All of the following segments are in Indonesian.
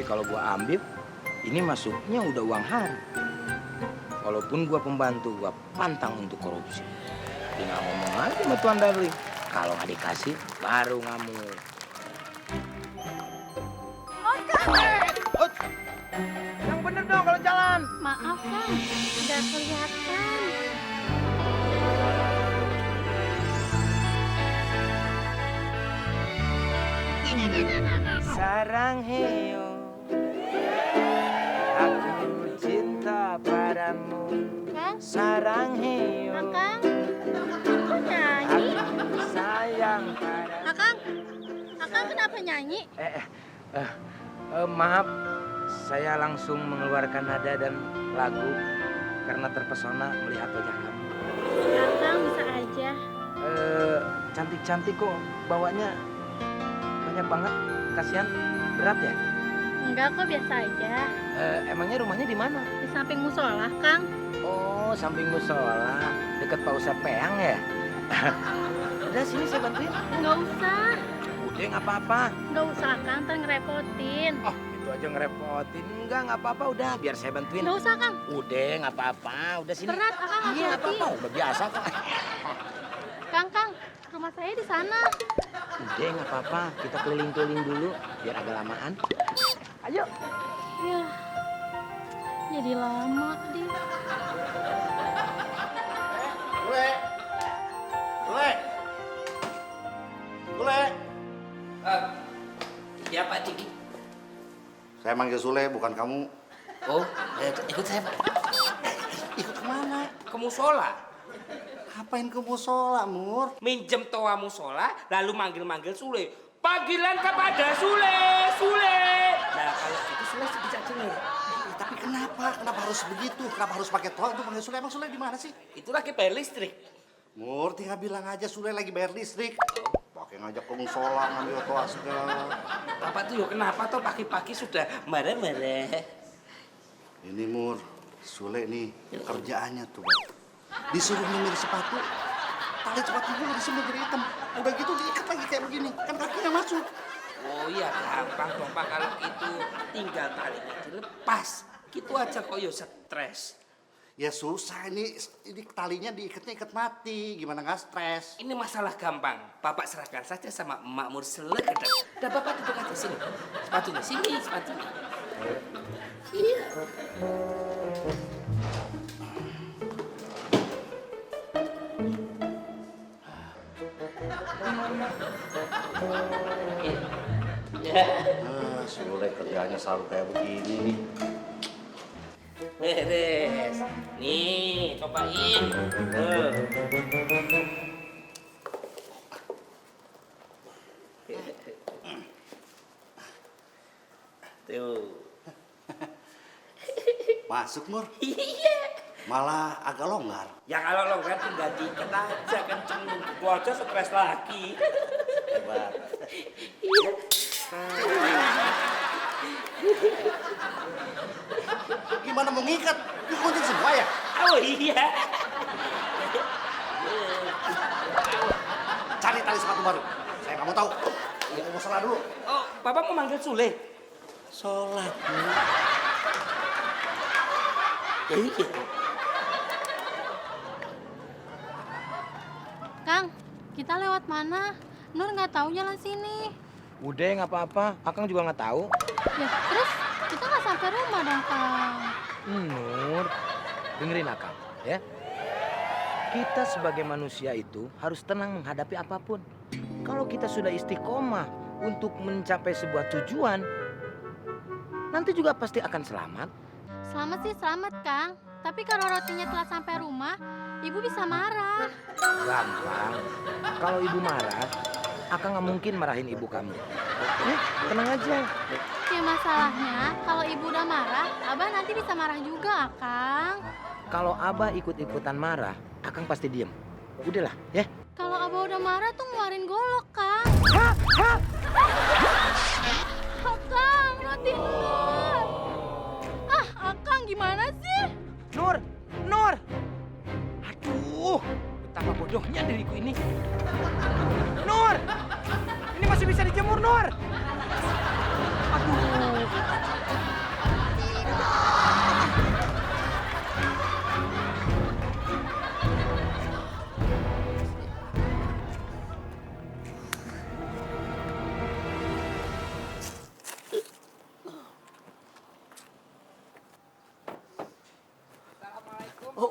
kalau gua ambil, ini masuknya udah uang haram. Walaupun gua pembantu, gua pantang untuk korupsi. Tinggal ngomong aja sama Tuan Darling. Kalau nggak dikasih, baru ngamuk. Yang bener dong kalau jalan. Maaf Kang, nggak kelihatan. Sarang heo, aku cinta padamu. Kang, Sarang heo, Akang, kok nyanyi? aku sayang padamu. Akang kenapa nyanyi? Maaf, saya langsung mengeluarkan nada dan lagu karena terpesona melihat wajah kamu. Akang bisa aja. Cantik-cantik kok bawanya banyak banget. Kasihan berat ya? Enggak kok, biasa aja. Emangnya rumahnya di mana? Di samping musola, Kang. Oh, samping musola, dekat Pak Ustadz Peang ya? Udah sini saya bantuin. Nggak usah. Udah nggak apa-apa. Nggak usah, Kang. Ntar ngerepotin. Oh, itu aja ngerepotin. Enggak, nggak apa-apa. Udah, biar saya bantuin. Nggak usah, Kang. Udah, nggak apa-apa. Udah sini. Berat, Akang. Iya, nggak apa-apa. Udah biasa kok. Kang, rumah saya di sana. Udah, nggak apa-apa. Kita keliling-keliling dulu, biar agak lamaan. Ayo. Ya, jadi lama deh. Sule. Ya Pak Diki. Saya manggil Sule, bukan kamu. Oh, ikut saya Pak. Ikut kemana? Ke musola. Ngapain ke musola, Mur? Minjem toa musola, lalu manggil-manggil Sule. Panggilan kepada Sule, Sule. Nah kalau itu Sule bisa dengar. Tapi kenapa? Kenapa harus begitu? Kenapa harus pakai toa untuk manggil Sule? Emang Sule di mana sih? Itu lagi bayar listrik. Mur, tinggal bilang aja Sule lagi bayar listrik. Pakai ngajak ke musola, ngambil toa segala. Bapak tuh yuk kenapa tuh pagi-pagi sudah marah-marah. Ini Mur, Sule nih kerjaannya tuh, Bang. Disuruh nyemir sepatu, tali sepatunya udah disembur jadi hitam. Udah gitu diikat lagi kayak begini, kan kakinya masuk. Oh iya gampang dong Pak kalau itu tinggal talinya dilepas. Gitu aja kok yo stres. Ya susah ini talinya diikatnya ikat mati, gimana nggak stres? Ini masalah gampang. Bapak serahkan saja sama Emak Mursele kedap. Udah Bapak duduk aja sini. Sepatunya sini, sepatunya. Iya. Ya. Sule kerjanya selalu kayak begini nih. Beres. Nih, cobain. Tuh. Masuk, Mur. Iya. Malah agak longgar. Ya kalau longgar tinggal dikit aja kencengin. Gua aja stres lagi. Hebat. Iya. Gimana mau ngikat? Dikunci semua ya? Oh iya. Cari tali sepatu baru. Saya nggak mau tahu. Ini mau sholat dulu. Oh, Bapak mau manggil Sule? Sholat dulu. Iya. Kang, kita lewat mana? Nur nggak tahu jalan sini. Udah, nggak apa-apa. Akang juga nggak tahu. Ya, terus kita nggak sampai rumah dong, Kang. Nur, dengerin Akang, ya. Kita sebagai manusia itu harus tenang menghadapi apapun. Kalau kita sudah istiqomah untuk mencapai sebuah tujuan, nanti juga pasti akan selamat. Selamat sih selamat, Kang. Tapi kalau rotinya telah sampai rumah, ibu bisa marah. Gampang. Kalau ibu marah, Akang nggak mungkin marahin ibu kamu. Tenang aja. Ya masalahnya, kalau ibu udah marah, Abah nanti bisa marah juga, Kang. Kalau Abah ikut-ikutan marah, Akang pasti diem. Udahlah, ya. Kalau Abah udah marah tuh ngeluarin golok, Kang. Hah? Hah? Akang, roti Nur. Akang gimana sih? Nur! Nur! Aduh, betapa bodohnya diriku ini. Nur! Ini masih bisa dijemur, Nur! Aduh,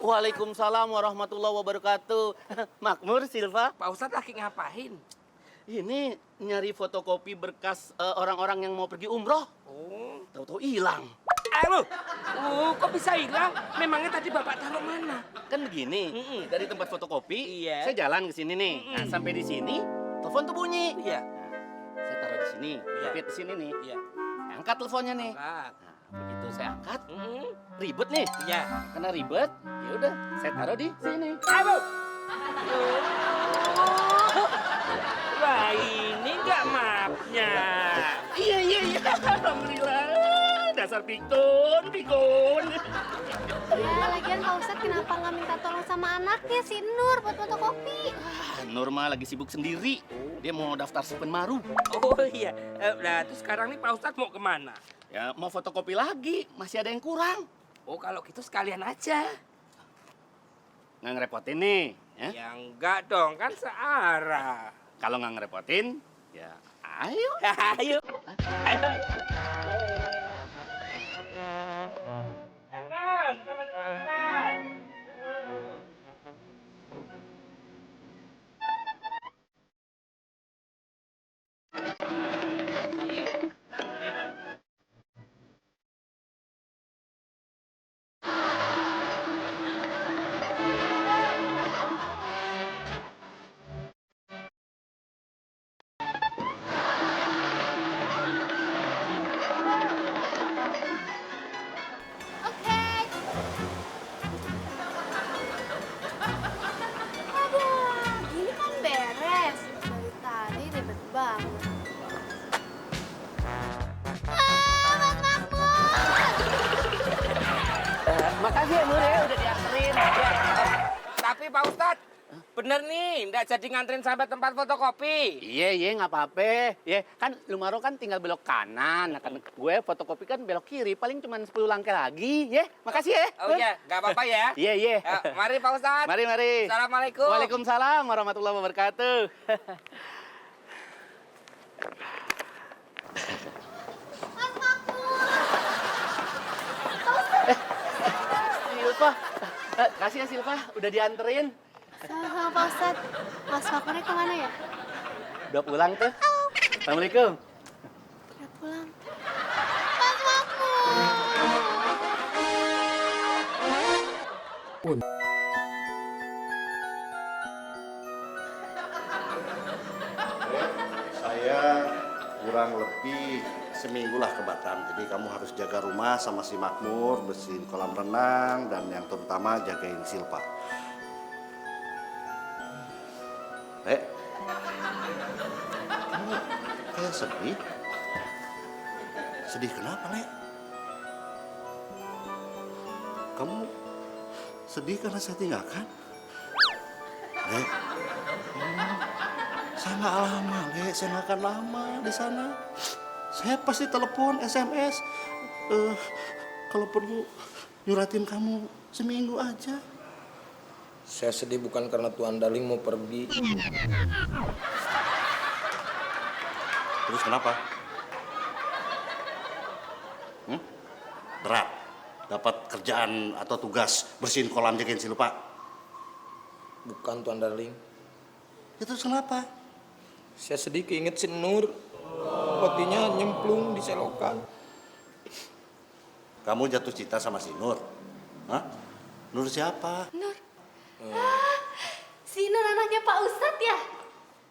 Waalaikumsalam warahmatullahi wabarakatuh. Makmur, Silva. Pak Ustadz lagi ngapain? Ini nyari fotokopi berkas orang-orang yang mau pergi umroh. Oh. Tahu-tahu hilang. Loh. Oh, kok bisa hilang? Memangnya tadi Bapak taruh mana? Kan begini, dari tempat fotokopi, Iya. saya jalan ke sini nih. Nah, sampai di sini, telepon tuh bunyi. Iya. Nah, saya taruh di sini, Iya. jepit di sini nih. Iya. Angkat teleponnya nih. Angkat. Nah, begitu saya angkat, ribet nih. Iya. Karena ribet, ya udah, saya taruh di sini. Aduh. Wah, ini nggak mapnya. Iya. Alhamdulillah. Dasar pikun. Ya, lagian Pak Ustadz kenapa nggak minta tolong sama anaknya si Nur buat fotokopi? Norma lagi sibuk sendiri. Dia mau daftar Sepenmaru. Oh iya. Nah, terus sekarang nih Pak Ustadz mau kemana? Ya, mau fotokopi lagi. Masih ada yang kurang. Oh, kalau gitu sekalian aja. Nggak ngerepotin nih. Ya? Ya enggak dong, kan searah. Kalau nggak ngerepotin, ya ayo. Ayo. Ayo. Oke. Aduh, gini kan beres. Dari tadi ribet banget. Mas Mahmud! Makasih ya, Nur ya, udah dianterin. Tapi Pak Ustadz, bener nih, nggak jadi nganterin sampai tempat fotokopi. Iya, nggak apa-apa. Ya, kan Lumaro kan tinggal belok kanan. Nah, kan gue fotokopi kan belok kiri. Paling cuma 10 langkah lagi. Ya, makasih ya. Oh iya, nggak apa-apa ya. Iya. Ya, mari Pak Ustadz. Mari. Assalamualaikum. Waalaikumsalam warahmatullahi wabarakatuh. Mas Mahmud! Silva, kasih ya Silva, udah dianterin. Sama Pak Ustadz. Mas Mahmudnya kemana ya? Udah pulang tuh. Assalamualaikum. Udah pulang. Mas Mahmud! Saya kurang lebih seminggu lah ke Batam. Jadi kamu harus jaga rumah sama si Makmur, bersihin kolam renang, dan yang terutama jagain Silpa. Kamu kayak sedih? Sedih kenapa, Lek? Kamu sedih karena saya tinggalkan? Lek, saya nggak lama, Lek. Saya nggak akan lama di sana. Saya pasti telepon, SMS. Kalau perlu nyuratin kamu seminggu aja. Saya sedih bukan karena Tuan Darling mau pergi. Terus kenapa? Berat. Dapat kerjaan atau tugas bersihin kolam jagain si lupa. Bukan Tuan Darling. Ya terus kenapa? Saya sedih keinget si Nur. Rotinya nyemplung di selokan. Kamu jatuh cinta sama si Nur? Hah? Nur siapa? Nur. Si Nur anaknya Pak Ustadz ya?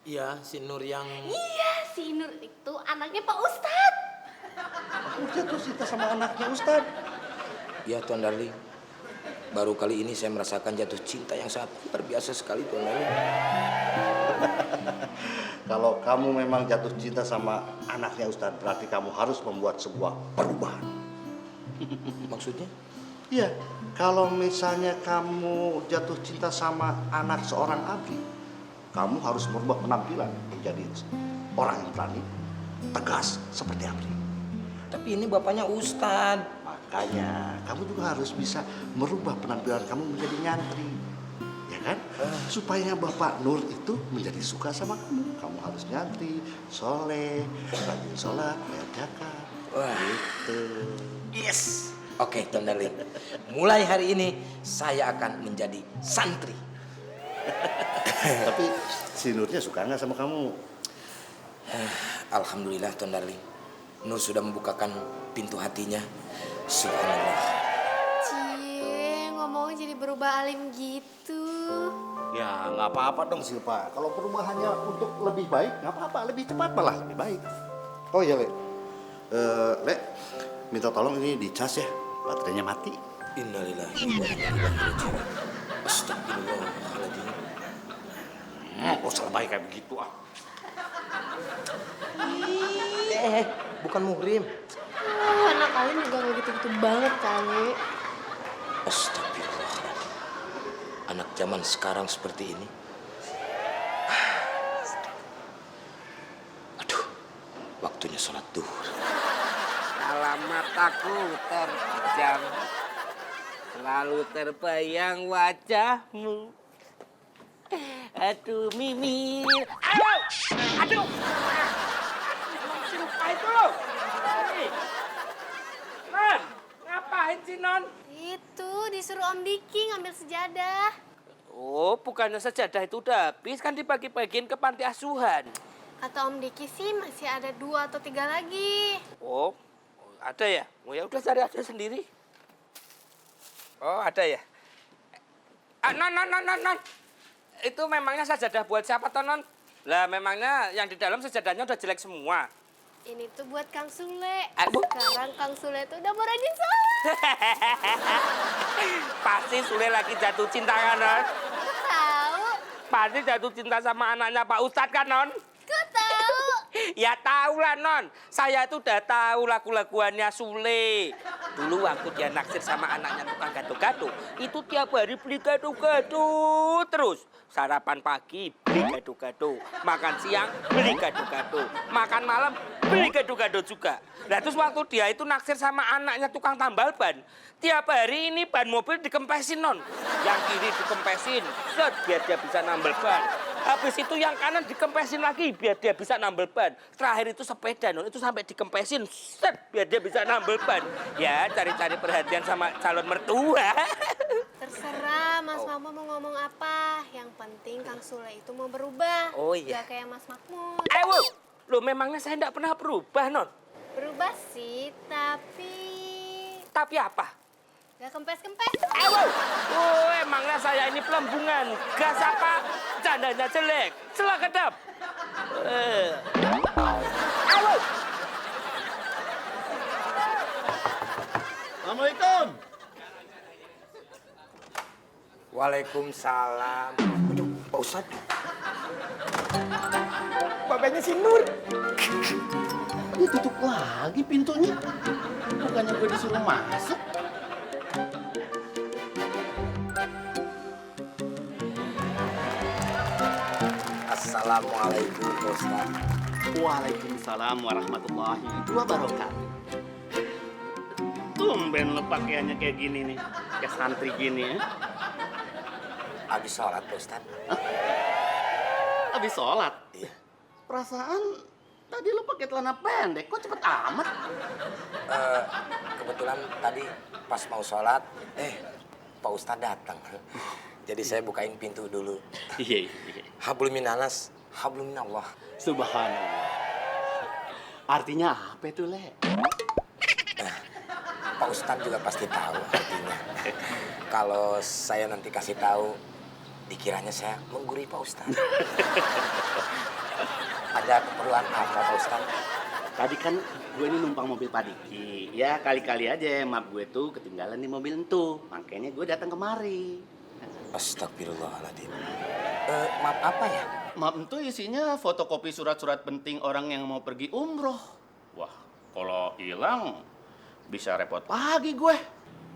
Iya, si Nur yang... Iya, si Nur itu anaknya Pak Ustadz. Kamu jatuh cinta sama anaknya Ustadz? Iya, Tuan Darling. Baru kali ini saya merasakan jatuh cinta yang sangat luar biasa sekali, Tuan Darling. Kalau kamu memang jatuh cinta sama anaknya Ustadz, berarti kamu harus membuat sebuah perubahan. Maksudnya? Iya, kalau misalnya kamu jatuh cinta sama anak seorang abdi, kamu harus merubah penampilan menjadi orang yang berani, tegas seperti abdi. Tapi ini bapaknya Ustadz. Makanya kamu juga harus bisa merubah penampilan kamu menjadi nyantri. Ya kan? Supaya Bapak Nur itu menjadi suka sama kamu. Kamu harus nyantri, soleh, rajin sholat, bayar zakat. Wah. Gitu. Yes. Oke, Tuan Darling. Mulai hari ini saya akan menjadi santri. Tapi si Nurnya suka nggak sama kamu? Alhamdulillah, Tuan Darling. Nur sudah membukakan pintu hatinya. Subhanallah. Cie, ngomongnya jadi berubah alim gitu. Ya nggak apa-apa dong Silpa. Kalau perubahannya untuk lebih baik, nggak apa-apa. Lebih cepat malah lebih baik. Oh iya Le. Le, minta tolong ini dicas ya. Baterainya mati. Innalillahi wa inna ilaihi raji'un. Astagfirullahaladzim. Oh salah baik kayak begitu ah. Bukan muhrim. Oh, anak kalian juga gak gitu-gitu banget kali. Astagfirullahaladzim. Anak zaman sekarang seperti ini. Aduh, waktunya sholat duhur. Dalam mataku terpejam, selalu terbayang wajahmu. Aduh, Mimir. Aduh! Aduh! Si lupa itu loh. Non, ngapain sih, Non? Itu disuruh Om Diki ngambil sejadah. Oh, bukannya sejadah itu udah habis, kan dibagi-bagiin ke panti asuhan. Kata Om Diki sih masih ada 2 atau 3 lagi. Oh, ada ya? Oh ya udah cari aja sendiri. Oh, ada ya? Non. Itu memangnya sajadah buat siapa toh, Non? Lah memangnya yang di dalam sajadahnya udah jelek semua. Ini tuh buat Kang Sule. Bu. Sekarang Kang Sule tuh udah mau rajin sholat. Pasti Sule lagi jatuh cinta kan, Non? Kau tahu? Pasti jatuh cinta sama anaknya Pak Ustadz kan, Non? Kau tahu? Ya tahu lah, Non. Saya itu udah tahu lagu-laguannya Sule. Dulu waktu dia naksir sama anaknya tukang gado-gado, itu tiap hari beli gado-gado terus. Sarapan pagi beli gado-gado, makan siang beli gado-gado, makan malam beli gado-gado juga. Nah terus waktu dia itu naksir sama anaknya tukang tambal ban, tiap hari ini ban mobil dikempesin, Non. Yang kiri dikempesin, set, biar dia bisa nambal ban. Habis itu yang kanan dikempesin lagi biar dia bisa nambal ban. Terakhir itu sepeda, Non, itu sampai dikempesin, set, biar dia bisa nambal ban. Ya, cari-cari perhatian sama calon mertua. Terserah Mas Mama mau ngomong apa. Yang penting Kang Sule itu mau berubah. Oh, iya. Gak kayak Mas Makmur. Wow, loh memangnya saya tidak pernah berubah, Non. Berubah sih, tapi Tapi apa? gak kempes-kempes. Wow, oh, emangnya saya ini pelembungan. Gas apa? Candanya jelek. Celah kedap. Wow. Assalamualaikum. Waalaikumsalam. Aduh, Pak Ustadz. Bapaknya si Nur. Ditutup lagi pintunya. Bukannya gue disuruh masuk. Assalamualaikum, Pak Ustadz. Waalaikumsalam warahmatullahi wabarakatuh. Tumben lo pakaiannya kayak gini nih, kayak santri gini ya. Habis sholat, Pak Ustadz. Habis sholat. Iya. Perasaan tadi lo pakai celana pendek, kok cepet amat? Kebetulan tadi pas mau sholat, Pak Ustadz datang. Jadi saya bukain pintu dulu. Iya. Hablum minanas, hablum minallah. Subhanallah. Artinya apa itu, Le? Pak Ustadz juga pasti tahu artinya. Kalau saya nanti kasih tahu, dikiranya saya menggurui Pak Ustadz. Ada keperluan apa, Pak Ustadz? Tadi kan gue ini numpang mobil Pak Diki. Ya kali-kali aja map gue tuh ketinggalan di mobil itu. Makanya gue datang kemari. Astagfirullahaladzim. Maaf apa ya? Map itu isinya fotokopi surat-surat penting orang yang mau pergi umroh. Wah, kalau hilang bisa repot lagi gue.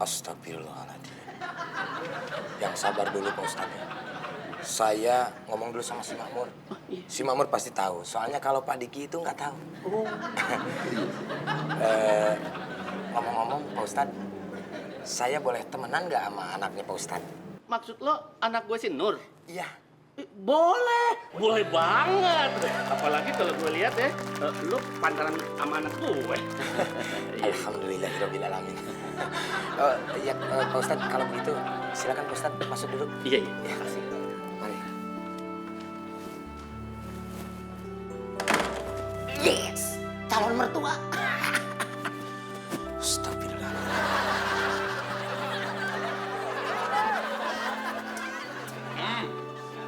Astagfirullahaladzim. Yang sabar dulu, Pak Ustadz. Saya ngomong dulu sama si Makmur. Si Makmur pasti tahu. Soalnya kalau Pak Diki itu nggak tahu. Oh. Ngomong-ngomong, Pak Ustadz, saya boleh temenan nggak sama anaknya Pak Ustadz? Maksud lo anak gue si Nur? Iya. Boleh banget. Apalagi kalau gue lihat ya, lu pantaran sama anak gue. Alhamdulillahirabbil alamin. Oh, ya, Pak Ustadz, kalau begitu silakan Pak Ustadz masuk dulu. Iya. Ya, kasih. Mari. Yes, calon mertua. Astagfirullah.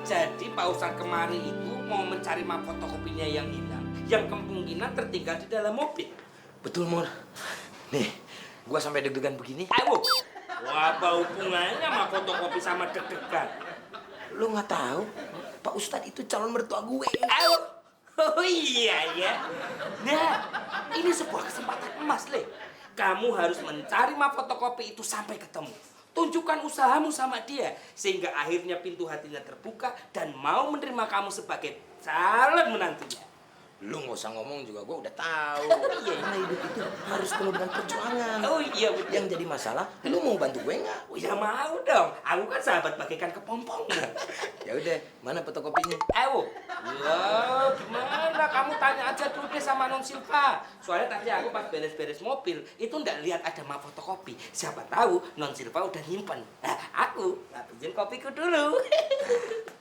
Jadi Pak Ustadz kemari itu mau mencari map fotokopinya yang hilang, yang kemungkinan tertinggal di dalam mobil. Betul, Mur. Nih, gua sampai deg-degan begini. Ayo, apa hubungannya map fotokopi sama deg-degan? Lu nggak tahu? Pak Ustadz itu calon mertua gue. Ayo, oh iya ya. Nah, ini sebuah kesempatan emas, Le. Kamu harus mencari map fotokopi itu sampai ketemu. Tunjukkan usahamu sama dia, sehingga akhirnya pintu hatinya terbuka dan mau menerima kamu sebagai calon menantunya. Lu nggak usah ngomong juga, gua udah tahu. Iya, karena hidup itu harus penuh dengan perjuangan. Oh iya, betul. Yang jadi masalah, lu mau bantu gue nggak? Oh ya mau dong, aku kan sahabat bagaikan kepompong. Ya udah, mana fotokopinya? Ayo, ya gimana? Kamu tanya aja dulu deh sama Non Silva. Soalnya tadi aku pas beres-beres mobil, itu nggak lihat ada map fotokopi. Siapa tahu Non Silva udah nyimpen. Nah, aku habisin kopiku dulu.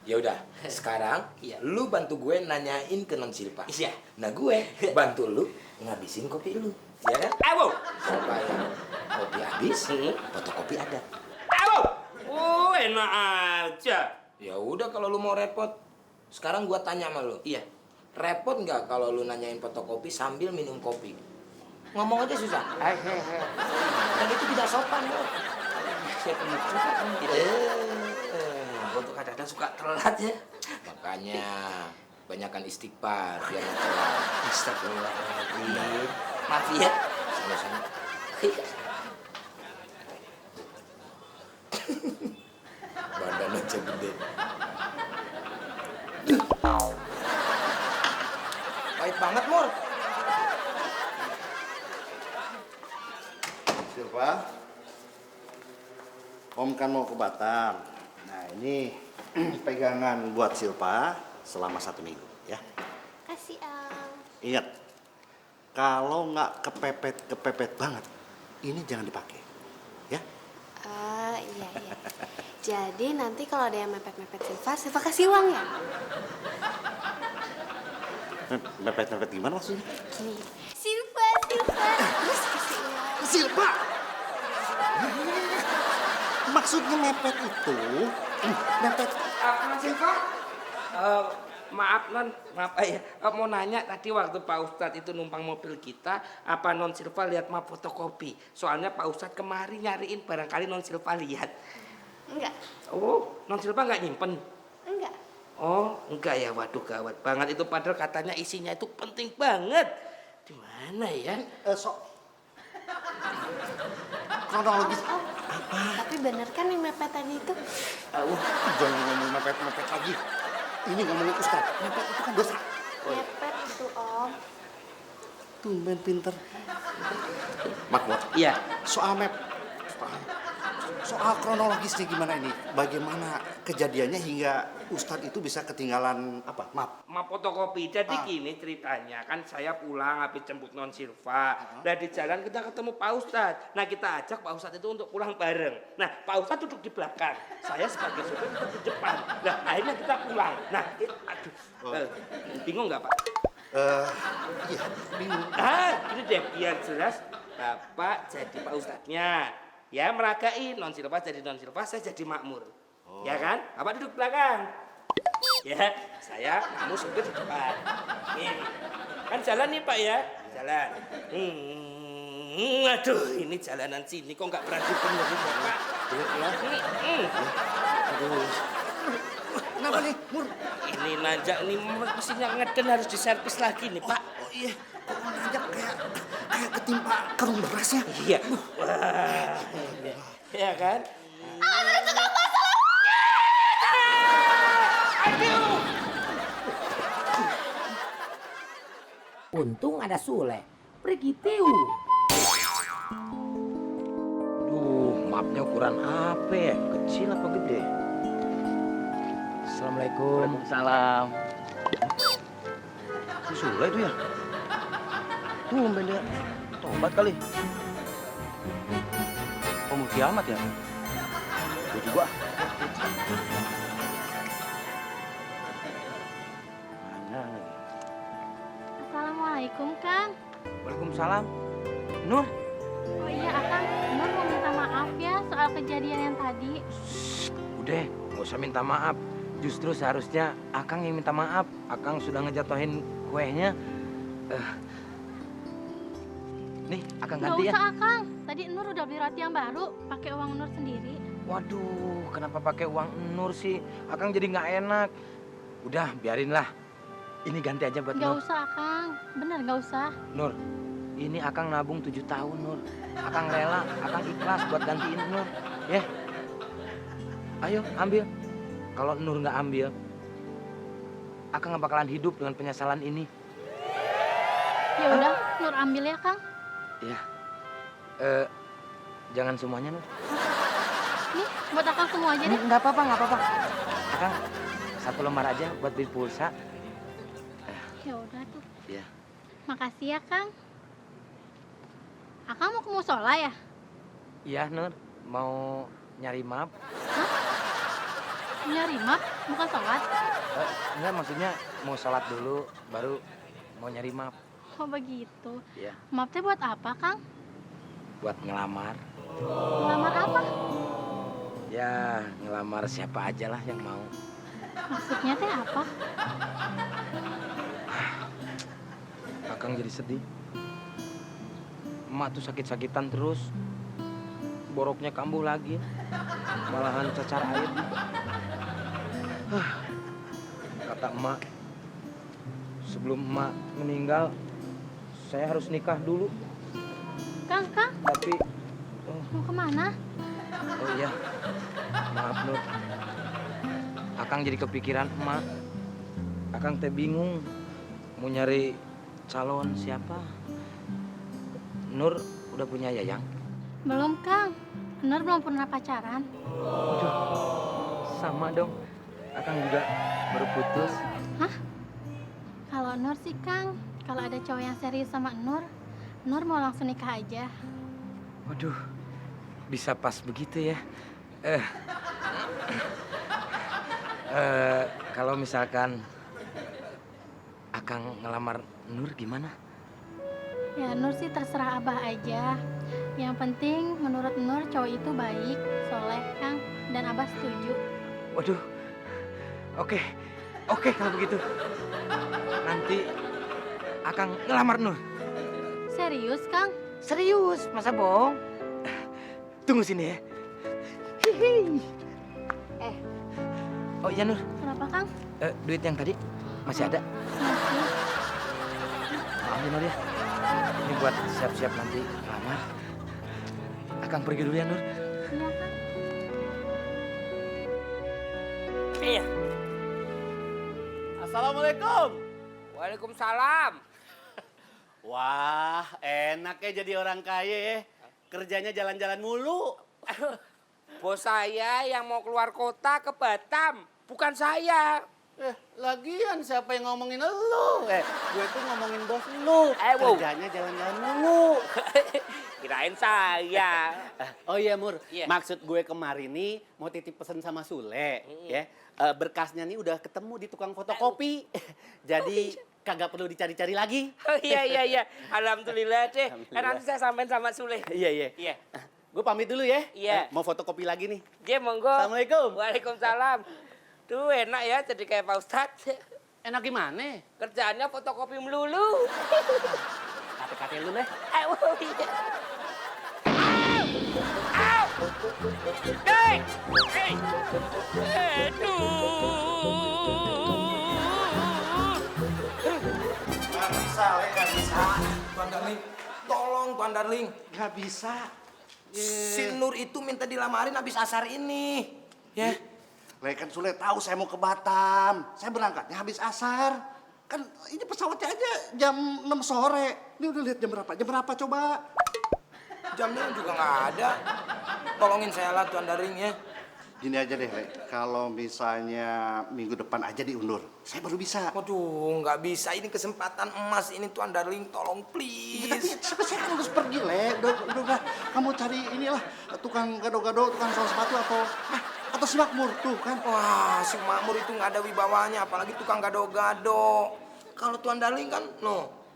Ya udah, sekarang Iya. lu bantu gue nanyain ke Non Silva. Iya. Nah gue bantu lu ngabisin kopi lu, ya kan? Ayo, Supaya kopi habis, fotokopi ada. ayo. Oh enak aja. Ya udah kalau lu mau repot, sekarang gua tanya sama lu. Iya. Repot nggak kalau lu nanyain fotokopi sambil minum kopi? Ngomong aja susah. Dan itu tidak sopan lu. Saya perlu juga kan gitu. Untuk kadang-kadang suka telat ya. Makanya banyakan istighfar biar nggak telat. Astagfirullahaladzim. Maaf ya. Sama-sama. Badan aja gede. Pahit banget, Mur. Silva, Om kan mau ke Batam. Nah ini pegangan buat Silva selama 1 minggu ya. Kasih Om. Ingat, kalau nggak kepepet banget, ini jangan dipakai, ya. Iya. Jadi nanti kalau ada yang mepet-mepet Silva kasih uang ya? Mepet gimana maksudnya? Gini, Silva, terus kasih uang. Silva! Maksudnya mepet itu, mepet. Non Silva, maaf Non, maaf ya. Mau nanya tadi waktu Pak Ustadz itu numpang mobil kita, apa Non Silva lihat map fotokopi? Soalnya Pak Ustadz kemari nyariin, barangkali Non Silva lihat. Enggak, Oh, Non Silva nggak nyimpen? enggak. Oh, enggak ya. Waduh, gawat banget itu. Padahal katanya isinya itu penting banget. Di mana ya? Kronologis. Tapi bener kan yang mepet tadi itu? Jangan ngomong mepet lagi. Ini ngomongin Ustaz. Mepet itu kan dosa. Mepet itu Om. Tumben pinter. Makmur, Iya. soal kronologisnya gimana ini? Bagaimana kejadiannya hingga Ustadz itu bisa ketinggalan apa? Map. Map fotokopi. Jadi gini ceritanya, kan saya pulang habis jemput Non Silva. Nah di jalan kita ketemu Pak Ustadz. Nah kita ajak Pak Ustadz itu untuk pulang bareng. Nah Pak Ustadz duduk di belakang, saya sebagai supir duduk di depan. Nah akhirnya kita pulang. Nah bingung nggak Pak? Iya, bingung. Gini deh biar jelas. Bapak jadi Pak Ustadznya. Ya meragain, Non Silva jadi Non Silva, saya jadi Makmur. Ya kan? Bapak duduk belakang. Ya, saya kamu supir di depan. Nih, kan jalan nih Pak ya, jalan. Aduh, ini jalanan sini kok nggak berani benerin ya Pak. Aduh. Kenapa nih, Mur? Ini nanjak, ini mesinnya ngeden harus diservis lagi nih Pak. Oh iya, kok nanjak kayak ketimpa karung beras ya? Iya. Wah, ya kan? Aduh. Untung ada Sule. Pergi tiu. Duh, mapnya ukuran apa ya? Kecil apa gede? Assalamualaikum. Salam. Itu Sule itu ya? Tumben dia. Tobat kali. Oh, mau kiamat ya? Gue juga. Mana lagi? Assalamualaikum, Kang. Waalaikumsalam. Nur, Oh iya, Akang. Nur mau minta maaf ya soal kejadian yang tadi. udah, nggak usah minta maaf. Justru seharusnya Akang yang minta maaf. Akang sudah ngejatuhin kuenya. Nih, Akang Nggak ganti ya. usah, Akang. Tadi Nur udah beli roti yang baru, pakai uang Nur sendiri. Waduh, kenapa pakai uang Nur sih? Akang jadi nggak enak. Udah, biarinlah. Ini ganti aja buat Nggak Nur. usah, Akang. Bener, nggak usah. Nur, ini Akang nabung 7 tahun, Nur. Akang rela, Akang ikhlas buat gantiin Nur. Ya. Ayo, ambil. Kalau Nur nggak ambil, Akang nggak bakalan hidup dengan penyesalan ini. Ya udah, Nur ambil ya, Kang. Ya. Jangan semuanya, Nur. Nih, buat Akang semua aja deh. Nggak apa-apa, nggak apa-apa. Akang 1 lembar aja buat beli pulsa. Ya udah tuh. Ya. Makasih ya, Kang. Akang mau ke musola ya? Iya, Nur. Mau nyari map. Nyari map, bukan sholat. Enggak, maksudnya mau sholat dulu, baru mau nyari map. Oh begitu. Iya. Map teh buat apa, Kang? Buat ngelamar. Ngelamar apa? Ya, ngelamar siapa aja lah yang mau. Maksudnya teh apa? Akang jadi sedih. Emak tuh sakit-sakitan terus. Boroknya kambuh lagi. Malahan cacar air juga. Kata emak, sebelum emak meninggal, saya harus nikah dulu. Kang, Tapi, mau kemana? oh iya, maaf Nur. Akang jadi kepikiran emak. Akang teh bingung mau nyari calon siapa. Nur udah punya Yayang? Belum, Kang. Nur belum pernah pacaran. Aduh, sama dong. Akang juga baru putus. Kalau Nur sih, Kang, kalau ada cowok yang serius sama Nur mau langsung nikah aja. Waduh, bisa pas begitu ya. Kalau misalkan Akang ngelamar Nur gimana? Ya, Nur sih terserah Abah aja. Yang penting menurut Nur cowok itu baik, soleh, Kang, dan Abah setuju. Waduh, oke kalau begitu. Nanti Akang ngelamar Nur. Serius, Kang? Serius, masa bohong? Tunggu sini ya. Oh iya Nur, Kenapa, Kang? duit yang tadi masih ada? Masih. Maaf ya Nur ya. Ini buat siap-siap nanti ngelamar. Akang pergi dulu ya Nur. Iya, Kang. Iya. Assalamualaikum. Waalaikumsalam. Wah, enak ya jadi orang kaya ya. Kerjanya jalan-jalan mulu. Bos saya yang mau keluar kota ke Batam, bukan saya. Lagian siapa yang ngomongin lu? Gue tuh ngomongin bos lu. Wow. Kerjanya jalan-jalan mulu. Kirain saya. Oh iya Mur, Iya. maksud gue kemarin nih mau titip pesan sama Sule, ya. Berkasnya nih udah ketemu di tukang fotokopi. Jadi kagak perlu dicari-cari lagi. Oh iya. Alhamdulillah deh. Alhamdulillah. Nanti saya sampein sama Sule. Iya. Iya. Gue pamit dulu ya. Iya. Mau fotokopi lagi nih. Dia monggo. Assalamualaikum. Waalaikumsalam. Tuh enak ya jadi kayak Pak Ustadz. Enak gimana? Kerjaannya fotokopi melulu. Kate-kate lu deh. Oh iya. Au! Hei! Hei! Aduh! Nggak bisa, Le, nggak bisa. Tuan Darling, tolong Tuan Darling. Nggak bisa. Si Nur itu minta dilamarin habis asar ini. Ya. Le kan Sule tahu saya mau ke Batam. Saya berangkatnya habis asar. Kan ini pesawatnya aja jam 6 sore. Ini udah lihat jam berapa? Jam berapa coba? Jamnya juga nggak ada. Tolongin saya lah Tuan Daring ya. Gini aja deh, Le. Kalau misalnya minggu depan aja diundur, saya baru bisa. Waduh, nggak bisa. Ini kesempatan emas ini Tuan Darling. Tolong Iya, please. tapi saya kan harus pergi, Le. Udah, kamu cari inilah tukang gado-gado, tukang sol sepatu atau si Makmur tuh kan. Wah, si Makmur itu nggak ada wibawanya, apalagi tukang gado-gado. Kalau Tuan Darling kan,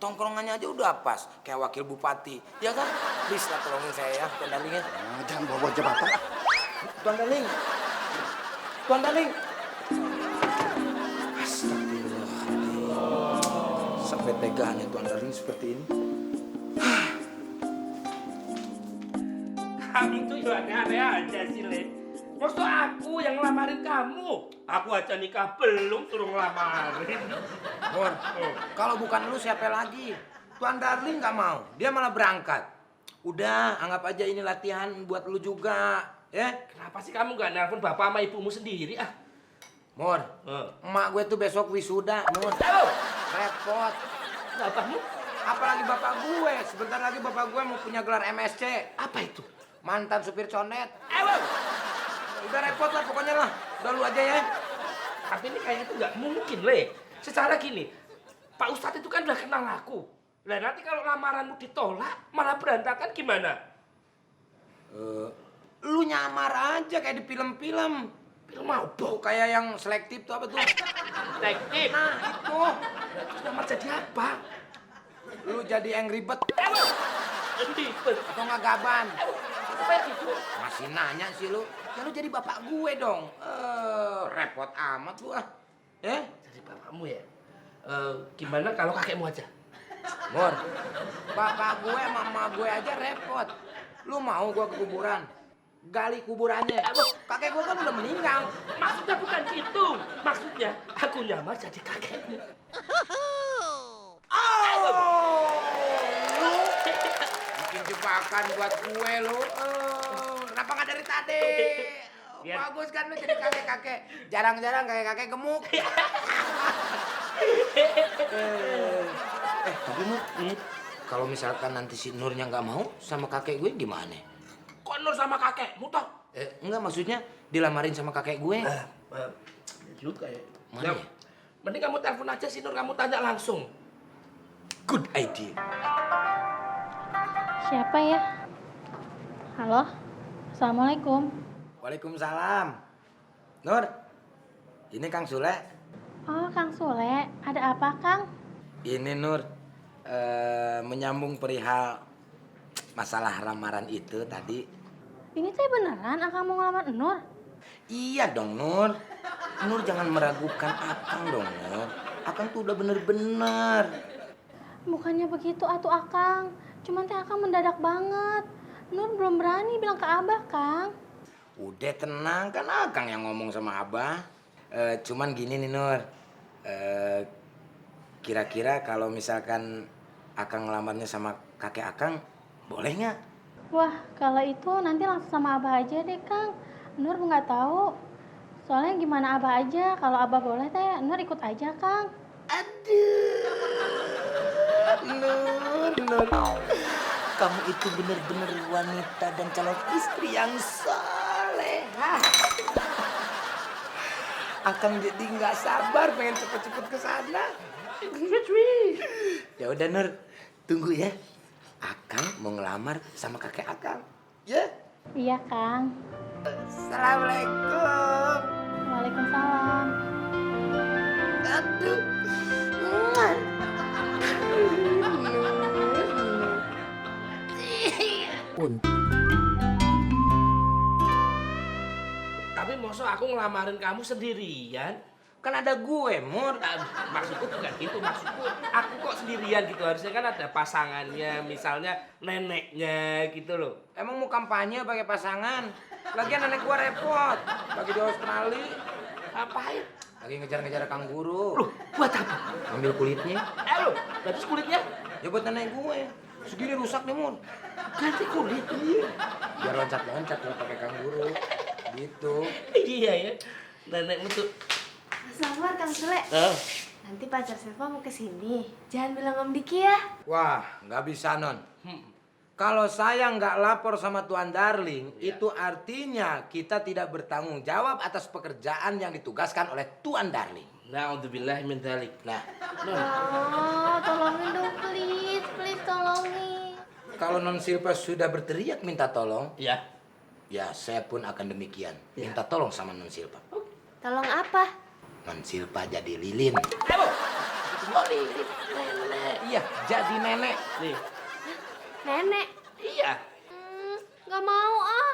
tongkrongannya aja udah pas, kayak wakil bupati. Ya kan? Please lah tolongin saya ya, Tuan Darling ya. Nah, jangan bawa jabatan. Tuan Darling. Tuan Darling. Astagfirullahaladzim. Sampai teganya Tuan Darling seperti ini. Kamu tuh juga aneh-aneh aja sih, Le. Maksud aku yang ngelamarin kamu. Aku aja nikah belum suruh ngelamarin. Mor, kalau bukan lu siapa lagi? Tuan Darling nggak mau, dia malah berangkat. Udah, anggap aja ini latihan buat lu juga, ya? Kenapa sih kamu nggak nelpon bapak sama ibumu sendiri ah? Mor, emak gue tuh besok wisuda, Mor. Oh, Repot. bapakmu? Apalagi bapak gue, sebentar lagi bapak gue mau punya gelar MSc. Apa itu? Mantan supir conet. Wow. Udah repot lah pokoknya lah. Udah lu aja ya. Tapi ini kayaknya tuh nggak mungkin, Le. Secara gini, Pak Ustadz itu kan udah kenal aku. Lah nanti kalau lamaranmu ditolak, malah berantakan gimana? Lu nyamar aja kayak di film-film. Film apa? Tuh kayak yang selektif tuh apa tuh? Detektif. Nah itu. Terus nyamar jadi apa? Lu jadi Angry Bird Ribet. atau nggak Gaban? Apa gitu? Masih nanya sih lu. Ya lu jadi bapak gue dong. Repot amat lu ah. Ya? Jadi bapakmu ya? Gimana kalau kakekmu aja? Mor, bapak gue, mama gue aja repot. Lu mau gue ke kuburan? Gali kuburannya. Kakek gue kan udah meninggal. Maksudnya bukan gitu. Maksudnya aku nyamar jadi kakekmu. Oh, lu bikin jebakan buat gue lu. Kenapa nggak dari tadi? Biar- Bagus kan lu jadi kakek-kakek. Jarang-jarang kakek-kakek gemuk. Tapi Mur, kalau misalkan nanti si Nurnya nggak mau sama kakek gue gimana? Kok Nur sama kakekmu toh? Enggak, maksudnya dilamarin sama kakek gue. Juga ya. Mana ya? Mending kamu telepon aja si Nur, kamu tanya langsung. Good idea. Siapa ya? Halo? Assalamualaikum. Waalaikumsalam. Nur, ini Kang Sule. Oh, Kang Sule. Ada apa, Kang? Ini Nur, menyambung perihal masalah lamaran itu tadi. Ini teh beneran Akang mau ngelamar Nur? Iya dong Nur. Nur jangan meragukan Akang dong Nur. Akang tuh udah bener-bener. Bukannya begitu atuh Akang. Cuman teh Akang mendadak banget. Nur belum berani bilang ke Abah, Kang. Udah tenang, kan Akang yang ngomong sama Abah. Cuman gini nih Nur. Kira-kira kalau misalkan Akang ngelamarnya sama kakek Akang, boleh nggak? Wah, kalau itu nanti langsung sama Abah aja deh, Kang. Nur nggak tahu. Soalnya gimana Abah aja. Kalau Abah boleh teh, Nur ikut aja, Kang. Nur. Kamu itu bener-bener wanita dan calon istri yang salehah. Akang jadi nggak sabar pengen cepet-cepet ke sana. Ya udah Nur, tunggu ya. Akang mau ngelamar sama kakek Akang. Ya? Iya, Kang. Assalamualaikum. Waalaikumsalam. Aduh. Tapi masa aku ngelamarin kamu sendirian? Kan ada gue, Mur. Maksudku bukan gitu, maksudku aku kok sendirian gitu. Harusnya kan ada pasangannya, misalnya neneknya gitu loh. Emang mau kampanye pakai pasangan? Lagian nenek gua repot. Lagi di Australia. Ngapain? Lagi ngejar-ngejar kanguru. Loh, buat apa? Ambil kulitnya. Loh, terus kulitnya? Ya buat nenek gue. Segini rusak nih, Mur. Ganti kulit. Biar loncat-loncat lah pakai kanguru. Gitu. Iya ya. Nenekmu tuh. Mas Anwar, Kang Sule. Oh. Nanti pacar Silva mau kesini. Jangan bilang Om Diki ya. Wah, nggak bisa non. Kalau saya nggak lapor sama Tuan Darling, itu artinya kita tidak bertanggung jawab atas pekerjaan yang ditugaskan oleh Tuan Darling. Na'udzubillah min dzalik. Nah, Oh, tolongin dong please, please tolongin. kalau Non Silva sudah berteriak minta tolong, Ya. ya saya pun akan demikian. Minta tolong sama Non Silva. Tolong apa? Non Silva jadi lilin. Oh, Lilin, nenek. Iya, jadi nenek. Nih. Nenek. Iya. Nggak mau ah.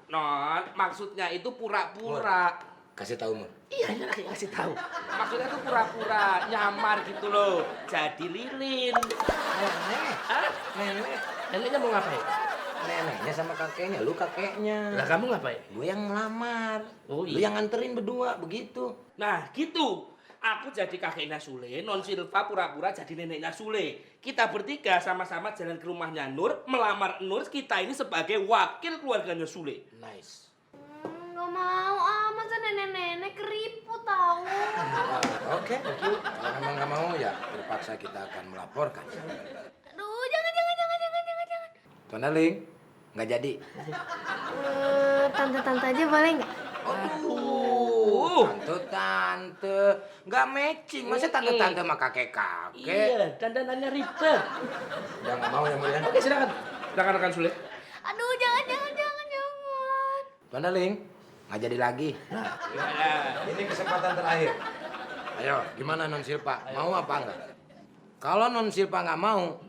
Non, maksudnya itu pura-pura. Kasih tahu Mur. Iya, ini lagi ngasih tahu. Maksudnya itu pura-pura, nyamar gitu loh. Jadi lilin. Nenek. Ah, Nenek. neneknya mau ngapain? Neneknya sama kakeknya, lu kakeknya. Lah kamu ngapain? Gue yang ngelamar. Oh, Lu iya. yang nganterin berdua, begitu. Nah, gitu. Aku jadi kakeknya Sule, Non Silva pura-pura jadi neneknya Sule. Kita bertiga sama-sama jalan ke rumahnya Nur, melamar Nur. Kita ini sebagai wakil keluarganya Sule. Nice. Nggak mau ah, masa nenek-nenek keriput tahu. Oke. Kalau memang nggak mau ya terpaksa kita akan melaporkan. Aduh, jangan. Tuan Darling, nggak jadi. Tante-tante aja boleh nggak? Tante-tante, nggak matching. Masa tante-tante sama kakek-kakek? Iya, dandanannya ribet. Udah nggak mau ya Mur ya? Oke, silakan. Silakan rekan Sule. Aduh, jangan. Tuan Darling, nggak jadi lagi. Ini kesempatan terakhir. Ayo, gimana Non Silva? Mau apa enggak? Kalau Non Silva nggak mau,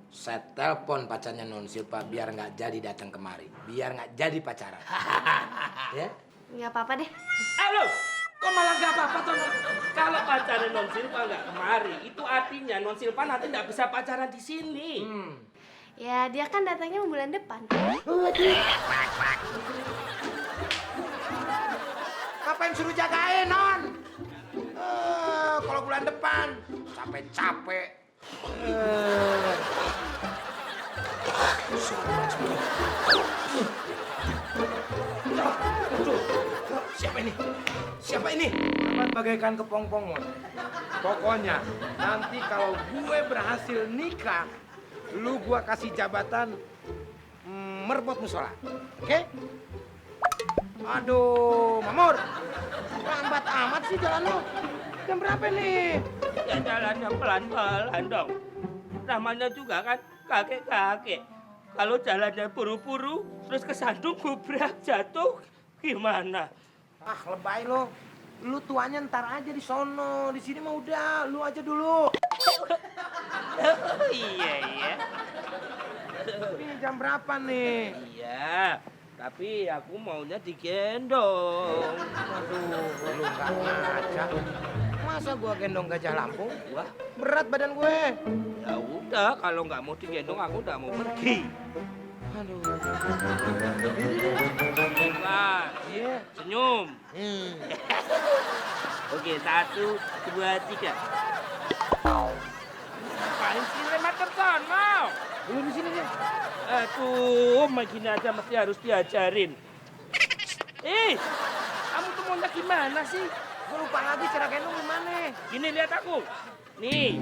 saya telepon pacarnya Non Silva biar nggak jadi datang kemari. Biar nggak jadi pacaran. Ya? Nggak apa-apa deh. Halo, kok malah nggak apa-apa tuh? Kalau pacaran Non Silva nggak kemari, itu artinya Non Silva nanti nggak bisa pacaran di sini. Ya, dia kan datangnya bulan depan. Ngapain suruh jagain, Non? Kalau bulan depan, capek-capek. Siapa ini? Siapa ini? Bagaikan kepompong, Mon. Pokoknya, nanti kalau gue berhasil nikah, lu gua kasih jabatan merbot musola. Oke? Aduh, Mamur. Lambat amat sih jalan lu. Jam berapa nih? Ya jalannya pelan-pelan dong. Namanya juga kan kakek-kakek. Kalau jalannya buru-buru, terus kesandung gubrak jatuh, gimana? Ah, lebay lo. Lu tuanya ntar aja di sono. Di sini mah udah, lu aja dulu. Iya. Ini jam berapa nih? Iya, tapi aku maunya digendong. Aduh, lu nggak ngaca. Masa gua gendong Gajah Lampung? Wah, berat badan gue. Ya udah, kalau nggak mau digendong aku nggak mau pergi. Aduh. Nah, Iya. senyum. Oke, 1, 2, 3. Ngapain sih lewat ke sana? Lu di sini deh. Aduh, begini aja mesti harus diajarin. Kamu tuh maunya gimana sih? Gue lupa lagi cara gendong gimana. Gini lihat aku. Nih,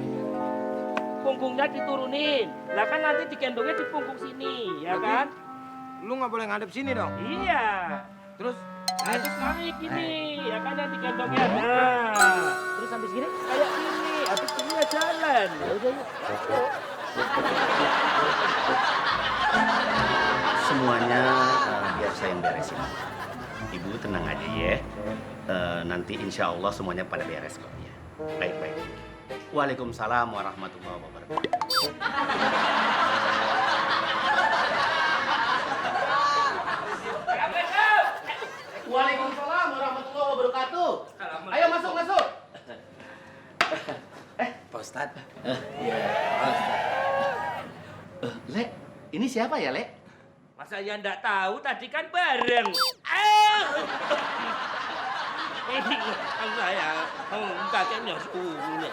punggungnya diturunin. Lah kan nanti digendongnya di punggung sini, ya Oke. kan? Lu nggak boleh ngadep sini dong. Iya. Terus, Terus naik gini, ya kan yang digendongnya. Nah, terus sampai sini. kayak gini. Habis ini ya jalan. Ya udah yuk. Semuanya biar saya yang beresin. Ibu tenang aja ya. Nanti insya Allah semuanya pada beres kok ya. Baik. Waalaikumsalam warahmatullahi wabarakatuh. Waalaikumsalam warahmatullahi wabarakatuh. Ayo masuk. Pak Ustadz. Le, ini siapa ya, Le? Masa ya enggak tahu tadi kan bareng. Ini saya kakeknya Sule. Iya.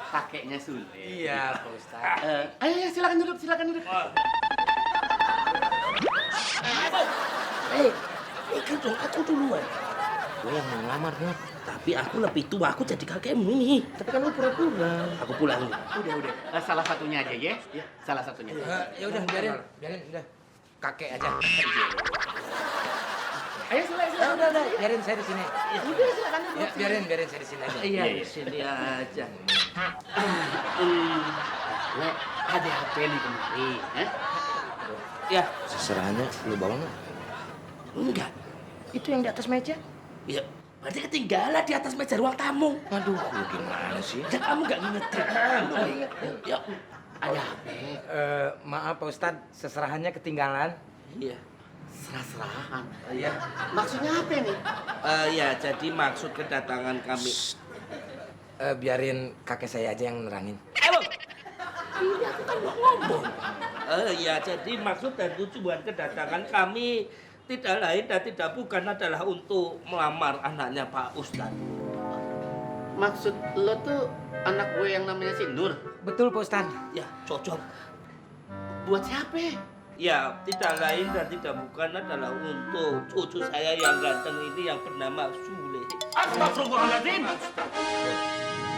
Kakeknya Sule. Iya, Pak Ustadz. Ayo silakan duduk. Kan dong, aku duluan. gue yang mau ngelamar, Nur. Tapi aku lebih tua, aku jadi kakekmu ini. Tapi kan lu pura-pura. Aku pulang. Udah. Salah satunya aja ya. Salah satunya. Ya udah, biarin udah. Kakek aja. Ayo silakan. Udah, biarin saya di sini. Udah silakan duduk. Ya, biarin saya di sini aja. Iya, di sini aja. Le, ada HP nih kemari. Ya, Seserahnya lu bawa nggak? enggak. Itu yang di atas meja. Ya, berarti ketinggalan di atas meja ruang tamu. Aduh, lu gimana sih? Ya kamu nggak ngingetin. Ya, Ada HP. Maaf Pak Ustadz, seserahannya ketinggalan. iya. Serah-serahan. Iya. Maksudnya apa nih? Ya, jadi maksud kedatangan kami. Biarin kakek saya aja yang nerangin. Bang. Ini aku kan mau ngomong. Ya, jadi maksud dan tujuan kedatangan kami tidak lain dan tidak bukan adalah untuk melamar anaknya Pak Ustadz. Maksud lo tuh anak gue yang namanya si Nur. Betul Pak Ustadz. Ya, cocok. Buat siapa? Ya, tidak lain dan tidak bukan adalah untuk cucu saya yang ganteng ini yang bernama Sule. Astagfirullahaladzim.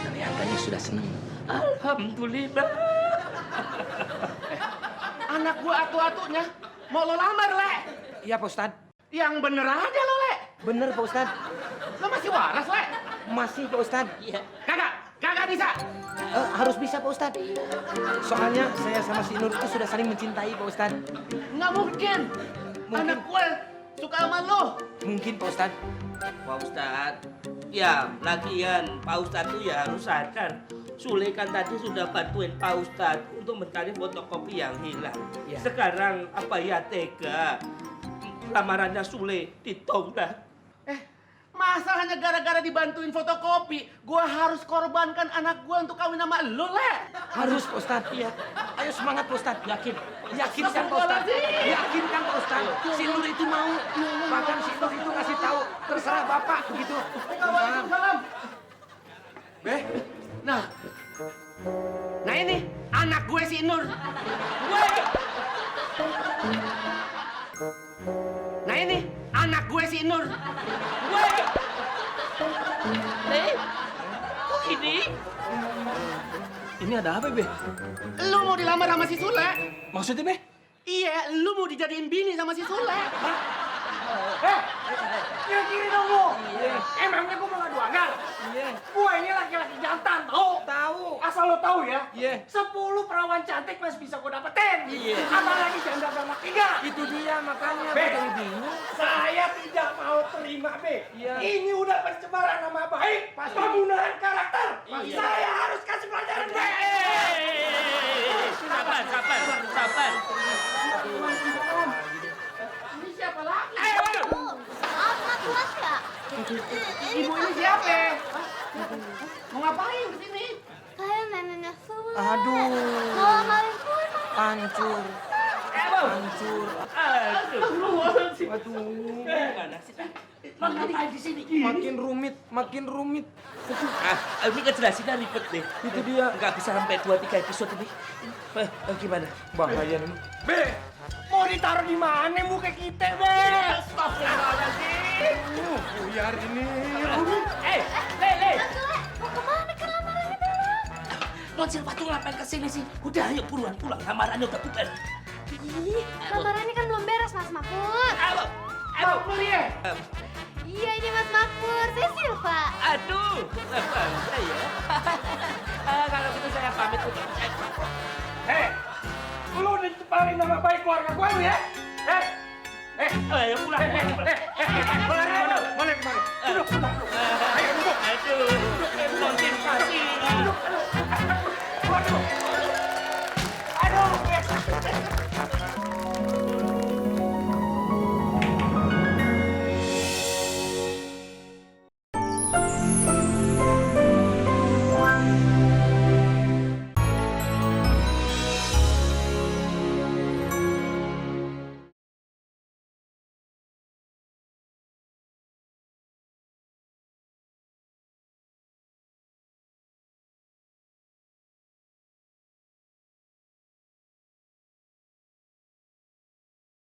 Kelihatannya sudah senang. Alhamdulillah. Anak gue atu-atunya mau lo lamar, Le. Iya Pak Ustadz. Yang bener aja lo, Le. Bener Pak Ustadz. Lo masih waras, Le. Masih Pak Ustadz. Iya. Kagak bisa. Harus bisa Pak Ustadz. Soalnya saya sama si Nur itu sudah saling mencintai Pak Ustadz. Nggak mungkin. Anak gue suka sama lo. Mungkin Pak Ustadz. Pak Ustadz, ya lagian Pak Ustadz tuh ya harus sadar. Sule kan tadi sudah bantuin Pak Ustadz untuk mencari fotokopi yang hilang. Ya. Sekarang apa ya tega? Lamarannya Sule ditolak. Masa hanya gara-gara dibantuin fotokopi, gue harus korbankan anak gue untuk kawin sama lo, Le? Harus Pak Ustadz. Iya. Ayo semangat Pak Ustadz. Yakin kan Pak Ustadz? Yakin kan Pak Ustadz? Si Nur itu mau. Bahkan si Nur itu ngasih tahu terserah Bapak begitu. Waalaikumsalam. Nah ini anak gue si Nur. Nah ini anak gue si Nur. Kok gini? Ini ada apa, Be? Lu mau dilamar sama si Sule? Maksudnya, Be? Iya, lu mau dijadiin bini sama si Sule. Kira kiri dong lu. Emangnya gua mau ngadu agar? Iya. Gua ini laki-laki jantan, tau? Tahu. Asal lo tahu ya. Iya. 10 perawan cantik masih bisa gua dapetin. Iya. Apalagi janda beranak 3. Itu dia makanya Be. Be jadi bingung. Saya tidak mau terima, Be. Iya. Ini udah pencemaran nama baik, pembunuhan karakter. Iya. Saya harus kasih pelajaran, Be. Sabar. Ini siapa lagi? Maaf, nggak kuat ya? Ibu ini siapa? Mau ngapain di sini? Saya neneknya Sule. Aduh. Mau kawin pun. Hancur. Hancur. Waduh. Gimana sih? Lo ngapain di sini? Makin rumit. Ini kejelasin ribet deh. Itu dia. Nggak bisa sampai 2-3 episode ini. Gimana? Bahaya nih. Be, mau ditaruh di mana muka kita, Be? Astagfirullahaladzim. Buyar ini. Le. Sule, mau kemana kan lamarannya belum? Non Silva tuh ngapain kesini sih? Udah ayo buruan pulang, lamarannya udah bubar. Ih, lamarannya kan belum beres, Mas Makmur. Ayo, kuliah. Iya, ini Mas Makmur. Saya Silva. Aduh, bangsa ya. Kalau gitu saya pamit untuk Lu dicemarin nama baik keluarga gue lu ya? ayo pulang. Boleh kemari. Duduk.